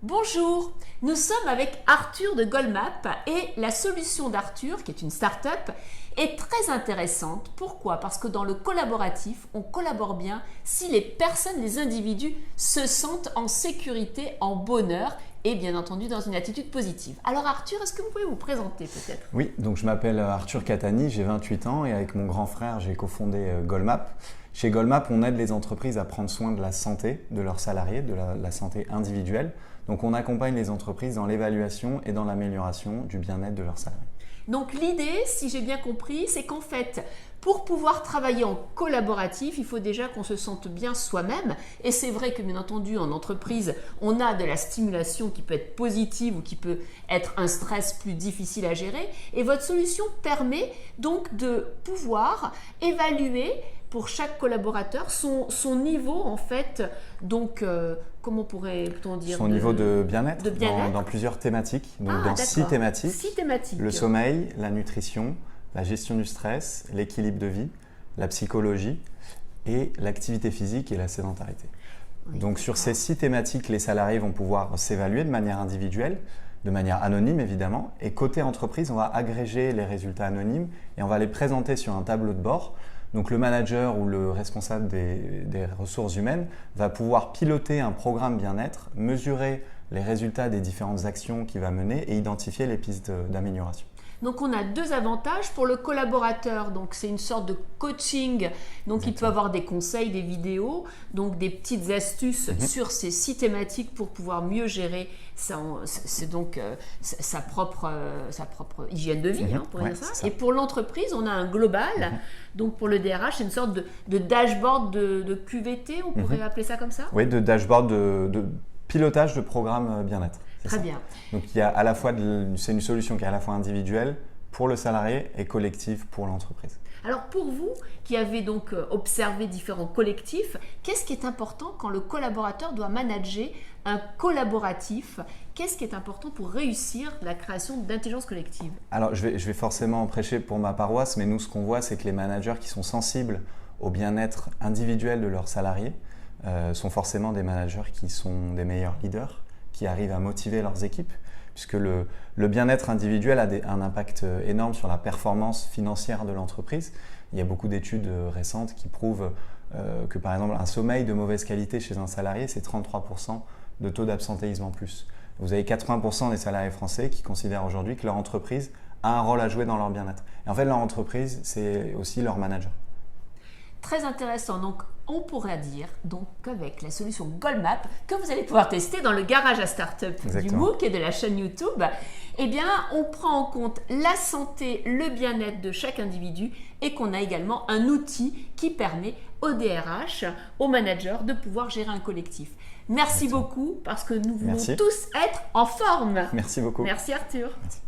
Bonjour, nous sommes avec Arthur de Goldmap et la solution d'Arthur, qui est une start-up, est très intéressante. Pourquoi? Parce que dans le collaboratif, on collabore bien si les personnes, les individus se sentent en sécurité, en bonheur et bien entendu dans une attitude positive. Alors Arthur, est-ce que vous pouvez vous présenter peut-être? Oui, donc je m'appelle Arthur Catani, j'ai 28 ans et avec mon grand frère, j'ai cofondé Goldmap. Chez Goldmap, on aide les entreprises à prendre soin de la santé de leurs salariés, de la santé individuelle. Donc on accompagne les entreprises dans l'évaluation et dans l'amélioration du bien-être de leurs salariés. Donc l'idée, si j'ai bien compris, c'est qu'en fait, pour pouvoir travailler en collaboratif, il faut déjà qu'on se sente bien soi-même. Et c'est vrai que bien entendu, en entreprise, on a de la stimulation qui peut être positive ou qui peut être un stress plus difficile à gérer. Et votre solution permet donc de pouvoir évaluer pour chaque collaborateur son niveau en fait, donc comment pourrait-on dire son niveau de bien-être bien dans plusieurs thématiques, donc dans 6 thématiques. 6 thématiques. Le sommeil, la nutrition, la gestion du stress, l'équilibre de vie, la psychologie et l'activité physique et la sédentarité. Oui, donc sur ces 6 thématiques, les salariés vont pouvoir s'évaluer de manière individuelle, de manière anonyme évidemment, et côté entreprise, on va agréger les résultats anonymes et on va les présenter sur un tableau de bord. Donc le manager ou le responsable des ressources humaines va pouvoir piloter un programme bien-être, mesurer les résultats des différentes actions qu'il va mener et identifier les pistes d'amélioration. Donc on a 2 avantages pour le collaborateur, donc c'est une sorte de coaching, donc il peut avoir des conseils, des vidéos, donc des petites astuces sur ces 6 thématiques pour pouvoir mieux gérer sa propre hygiène de vie, on pourrait dire ça. Et pour l'entreprise, on a un global, donc pour le DRH, c'est une sorte de dashboard de QVT, on pourrait appeler ça comme ça? Oui, de dashboard de pilotage de programme bien-être. Très bien. Donc il y a à la fois c'est une solution qui est à la fois individuelle pour le salarié et collective pour l'entreprise. Alors pour vous qui avez donc observé différents collectifs, qu'est-ce qui est important quand le collaborateur doit manager un collaboratif? Qu'est-ce qui est important pour réussir la création d'intelligence collective? Alors je vais forcément prêcher pour ma paroisse, mais nous ce qu'on voit c'est que les managers qui sont sensibles au bien-être individuel de leurs salariés sont forcément des managers qui sont des meilleurs leaders, qui arrivent à motiver leurs équipes, puisque le bien-être individuel a un impact énorme sur la performance financière de l'entreprise. Il y a beaucoup d'études récentes qui prouvent que par exemple un sommeil de mauvaise qualité chez un salarié, c'est 33% de taux d'absentéisme en plus. Vous avez 80% des salariés français qui considèrent aujourd'hui que leur entreprise a un rôle à jouer dans leur bien-être. Et en fait, leur entreprise, c'est aussi leur manager. Très intéressant. Donc, on pourrait dire donc qu'avec la solution Goldmap que vous allez pouvoir tester dans le garage à start-up du MOOC et de la chaîne YouTube, eh bien, on prend en compte la santé, le bien-être de chaque individu et qu'on a également un outil qui permet au DRH, au manager de pouvoir gérer un collectif. Merci beaucoup parce que nous voulons tous être en forme. Merci beaucoup. Merci Arthur. Merci.